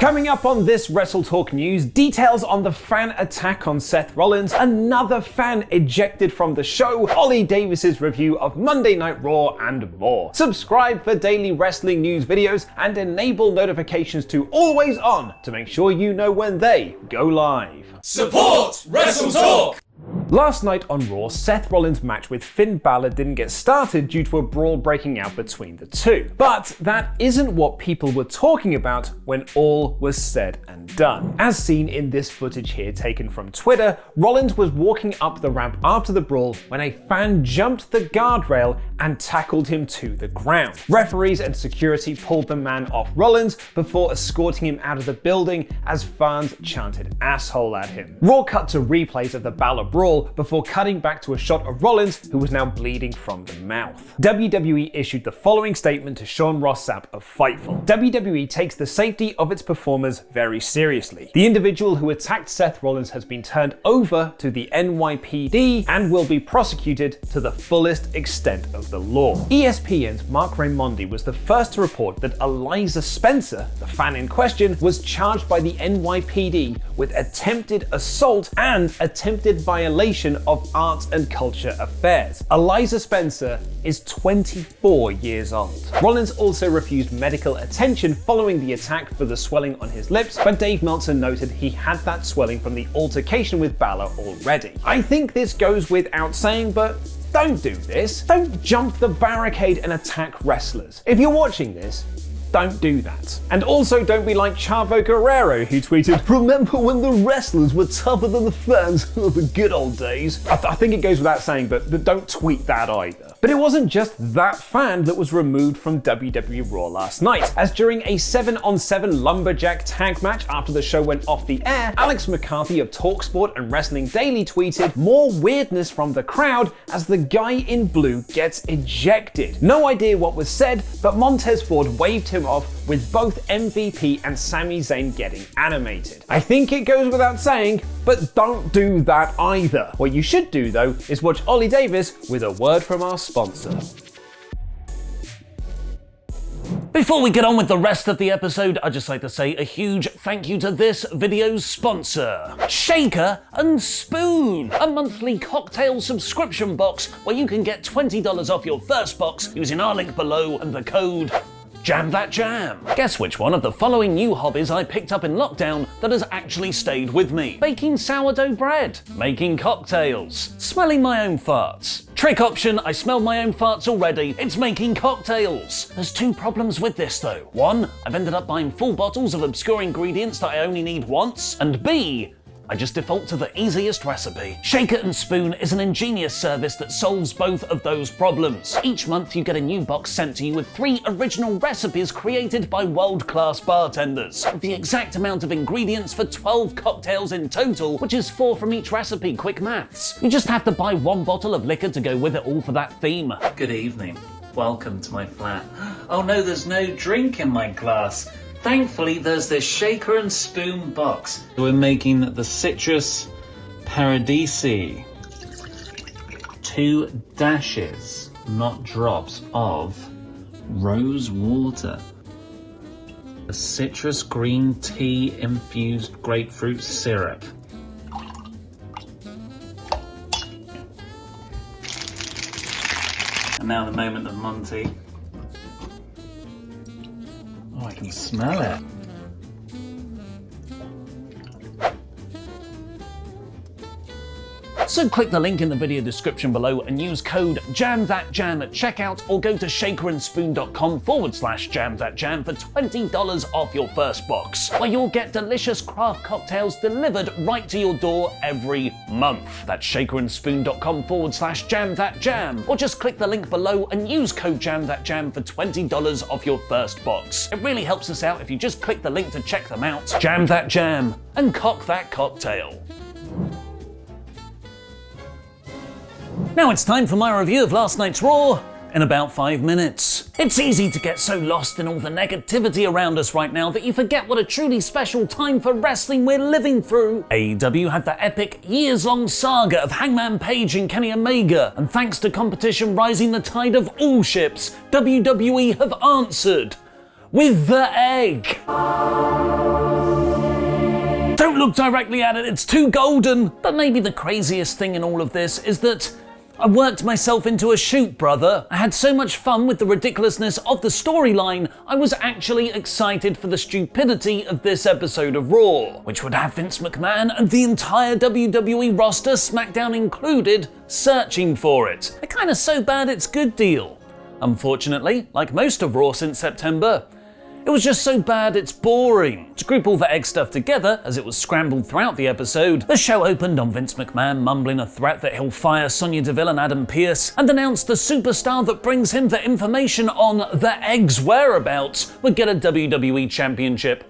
Coming up on this WrestleTalk news, details on the fan attack on Seth Rollins, another fan ejected from the show, Ollie Davis's review of Monday Night Raw, and more. Subscribe for daily wrestling news videos and enable notifications to always on to make sure you know when they go live. Support WrestleTalk! Last night on Raw, Seth Rollins' match with Finn Balor didn't get started due to a brawl breaking out between the two. But that isn't what people were talking about when all was said and done. As seen in this footage here taken from Twitter, Rollins was walking up the ramp after the brawl when a fan jumped the guardrail and tackled him to the ground. Referees and security pulled the man off Rollins before escorting him out of the building as fans chanted "asshole" at him. Raw cut to replays of the Balor brawl before cutting back to a shot of Rollins, who was now bleeding from the mouth. WWE issued the following statement to Sean Ross Sapp of Fightful. WWE takes the safety of its performers very seriously. The individual who attacked Seth Rollins has been turned over to the NYPD and will be prosecuted to the fullest extent of the law. ESPN's Mark Raimondi was the first to report that Eliza Spencer, the fan in question, was charged by the NYPD with attempted assault and attempted violation of arts and culture affairs. Eliza Spencer is 24 years old. Rollins also refused medical attention following the attack for the swelling on his lips, but Dave Meltzer noted he had that swelling from the altercation with Balor already. I think this goes without saying, but don't do this. Don't jump the barricade and attack wrestlers. If you're watching this, don't do that. And also don't be like Chavo Guerrero, who tweeted, "Remember when the wrestlers were tougher than the fans? The good old days." I think it goes without saying, but don't tweet that either. But it wasn't just that fan that was removed from WWE Raw last night, as during a 7-on-7 lumberjack tag match after the show went off the air, Alex McCarthy of TalkSport and Wrestling Daily tweeted, "More weirdness from the crowd as the guy in blue gets ejected." No idea what was said, but Montez Ford waved him off with both MVP and Sami Zayn getting animated. I think it goes without saying, but don't do that either. What you should do though is watch Ollie Davis with a word from our sponsor. Before we get on with the rest of the episode, I'd just like to say a huge thank you to this video's sponsor, Shaker and Spoon, a monthly cocktail subscription box where you can get $20 off your first box using our link below and the code Jam That Jam. Guess which one of the following new hobbies I picked up in lockdown that has actually stayed with me? Baking sourdough bread, making cocktails, smelling my own farts. Trick option, I smell my own farts already, it's making cocktails. There's two problems with this though. One, I've ended up buying full bottles of obscure ingredients that I only need once, and B, I just default to the easiest recipe. Shaker and Spoon is an ingenious service that solves both of those problems. Each month you get a new box sent to you with 3 original recipes created by world-class bartenders, with the exact amount of ingredients for 12 cocktails in total, which is 4 from each recipe, quick maths. You just have to buy 1 bottle of liquor to go with it all for that theme. Good evening. Welcome to my flat. Oh no, there's no drink in my glass. Thankfully, there's this Shaker and Spoon box. We're making the Citrus Paradisi. 2 dashes, not drops, of rose water. A citrus green tea infused grapefruit syrup. And now the moment of Monty. Oh, I can smell it. So click the link in the video description below and use code JAMTHATJAM at checkout, or go to shakerandspoon.com/JamThatJam for $20 off your first box, where you'll get delicious craft cocktails delivered right to your door every month. That's shakerandspoon.com/JamThatJam, or just click the link below and use code JAMTHATJAM for $20 off your first box. It really helps us out if you just click the link to check them out. Jam that jam and cock that cocktail. Now it's time for my review of last night's Raw in about 5 minutes. It's easy to get so lost in all the negativity around us right now that you forget what a truly special time for wrestling we're living through. AEW had the epic, years-long saga of Hangman Page and Kenny Omega, and thanks to competition rising the tide of all ships, WWE have answered with the egg. Don't look directly at it, it's too golden. But maybe the craziest thing in all of this is that I worked myself into a shoot, brother. I had so much fun with the ridiculousness of the storyline, I was actually excited for the stupidity of this episode of Raw, which would have Vince McMahon and the entire WWE roster, SmackDown included, searching for it. A kinda so bad it's good deal. Unfortunately, like most of Raw since September, it was just so bad it's boring. To group all the egg stuff together, as it was scrambled throughout the episode, the show opened on Vince McMahon mumbling a threat that he'll fire Sonya Deville and Adam Pearce, and announced the superstar that brings him the information on the Egg's whereabouts would get a WWE Championship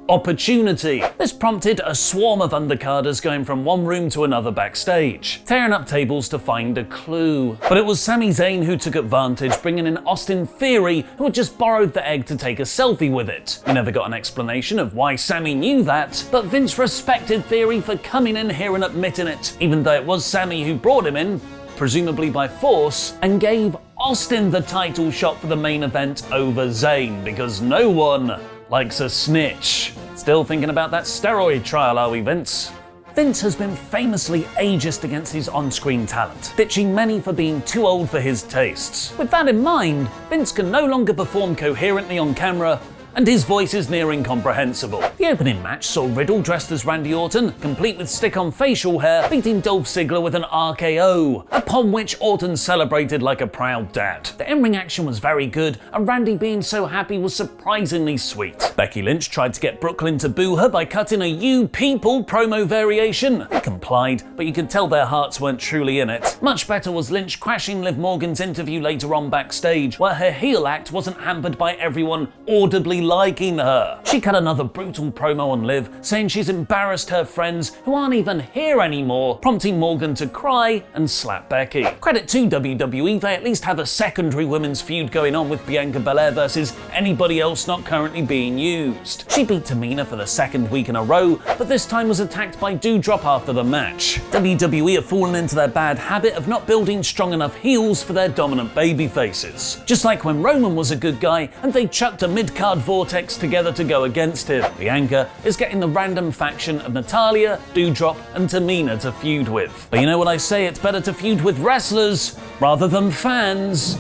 opportunity. This prompted a swarm of undercarders going from one room to another backstage, tearing up tables to find a clue. But it was Sami Zayn who took advantage, bringing in Austin Theory, who had just borrowed the Egg to take a selfie with it. We never got an explanation of why Sami knew that, but Vince respected Theory for coming in here and admitting it, even though it was Sami who brought him in, presumably by force, and gave Austin the title shot for the main event over Zayn, because no one likes a snitch. Still thinking about that steroid trial, are we, Vince? Vince has been famously ageist against his on-screen talent, ditching many for being too old for his tastes. With that in mind, Vince can no longer perform coherently on camera, and his voice is near incomprehensible. The opening match saw Riddle dressed as Randy Orton, complete with stick-on facial hair, beating Dolph Ziggler with an RKO, upon which Orton celebrated like a proud dad. The in-ring action was very good, and Randy being so happy was surprisingly sweet. Becky Lynch tried to get Brooklyn to boo her by cutting a "You People" promo variation. They complied, but you could tell their hearts weren't truly in it. Much better was Lynch crashing Liv Morgan's interview later on backstage, where her heel act wasn't hampered by everyone audibly liking her. She cut another brutal promo on Liv, saying she's embarrassed her friends who aren't even here anymore, prompting Morgan to cry and slap Becky. Credit to WWE, they at least have a secondary women's feud going on with Bianca Belair versus anybody else not currently being used. She beat Tamina for the second week in a row, but this time was attacked by Doudrop after the match. WWE have fallen into their bad habit of not building strong enough heels for their dominant baby faces. Just like when Roman was a good guy and they chucked a mid-card vortex together to go against him. Bianca is getting the random faction of Natalya, Doudrop, and Tamina to feud with. But you know what I say, it's better to feud with wrestlers rather than fans.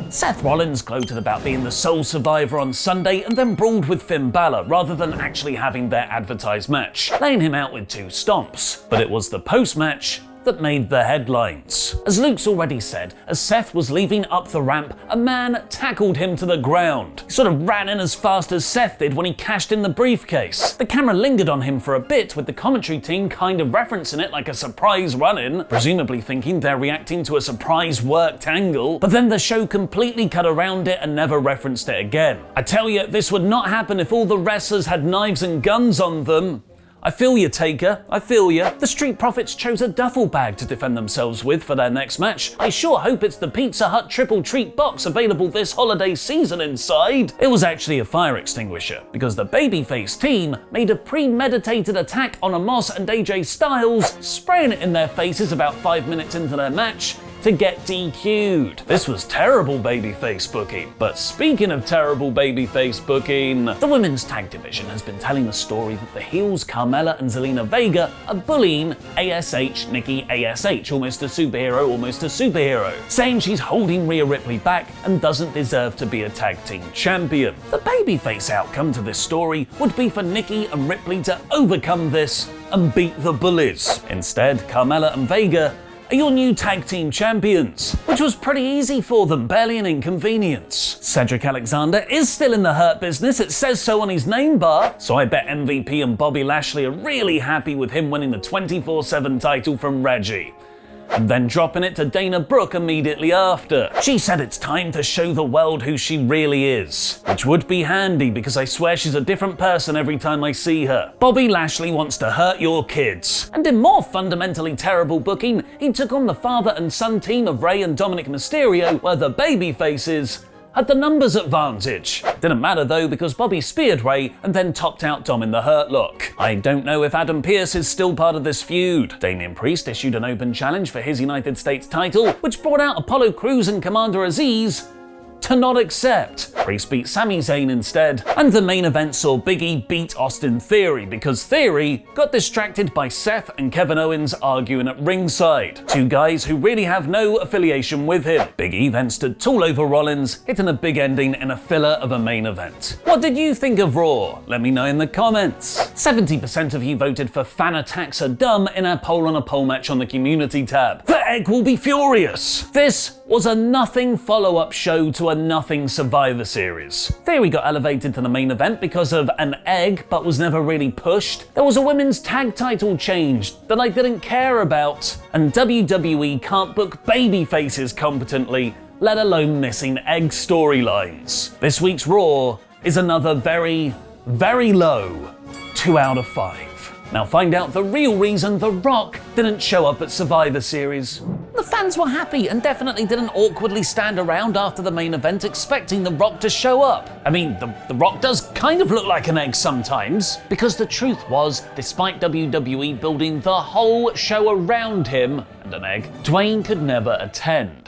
Seth Rollins gloated about being the sole survivor on Sunday and then brawled with Finn Balor rather than actually having their advertised match, laying him out with 2 stomps. But it was the post-match that made the headlines. As Luke's already said, as Seth was leaving up the ramp, a man tackled him to the ground. He sort of ran in as fast as Seth did when he cashed in the briefcase. The camera lingered on him for a bit, with the commentary team kind of referencing it like a surprise run-in, presumably thinking they're reacting to a surprise worked angle, but then the show completely cut around it and never referenced it again. I tell you, this would not happen if all the wrestlers had knives and guns on them. I feel you, Taker. I feel you. The Street Profits chose a duffel bag to defend themselves with for their next match. I sure hope it's the Pizza Hut triple treat box available this holiday season inside. It was actually a fire extinguisher, because the babyface team made a premeditated attack on Amos and AJ Styles, spraying it in their faces about 5 minutes into their match to get DQ'd. This was terrible babyface booking. But speaking of terrible babyface booking, the women's tag division has been telling the story that the heels Carmella and Zelina Vega are bullying ASH Nikki ASH, almost a superhero, saying she's holding Rhea Ripley back and doesn't deserve to be a tag team champion. The babyface outcome to this story would be for Nikki and Ripley to overcome this and beat the bullies. Instead, Carmella and Vega are your new tag team champions, which was pretty easy for them, barely an inconvenience. Cedric Alexander is still in the Hurt business, it says so on his name bar, so I bet MVP and Bobby Lashley are really happy with him winning the 24/7 title from Reggie, and then dropping it to Dana Brooke immediately after. She said it's time to show the world who she really is, which would be handy because I swear she's a different person every time I see her. Bobby Lashley wants to hurt your kids. And in more fundamentally terrible booking, he took on the father and son team of Rey and Dominic Mysterio, where the babyfaces had the numbers advantage. Didn't matter though, because Bobby speared Rey and then topped out Dom in the Hurt Lock. I don't know if Adam Pearce is still part of this feud. Damian Priest issued an open challenge for his United States title, which brought out Apollo Crews and Commander Aziz to not accept. Priest beat Sami Zayn instead, and the main event saw Big E beat Austin Theory because Theory got distracted by Seth and Kevin Owens arguing at ringside, two guys who really have no affiliation with him. Big E then stood tall over Rollins, hitting a big ending in a filler of a main event. What did you think of Raw? Let me know in the comments. 70% of you voted for Fan Attacks are dumb in our poll on a poll match on the community tab. The Egg will be furious. This was a nothing follow-up show to a nothing Survivor Series. Theory got elevated to the main event because of an egg, but was never really pushed. There was a women's tag title change that I didn't care about. And WWE can't book baby faces competently, let alone missing egg storylines. This week's Raw is another very, very low 2 out of 5. Now find out the real reason The Rock didn't show up at Survivor Series. The fans were happy and definitely didn't awkwardly stand around after the main event expecting The Rock to show up. I mean, the Rock does kind of look like an egg sometimes, because the truth was, despite WWE building the whole show around him and an egg, Dwayne could never attend.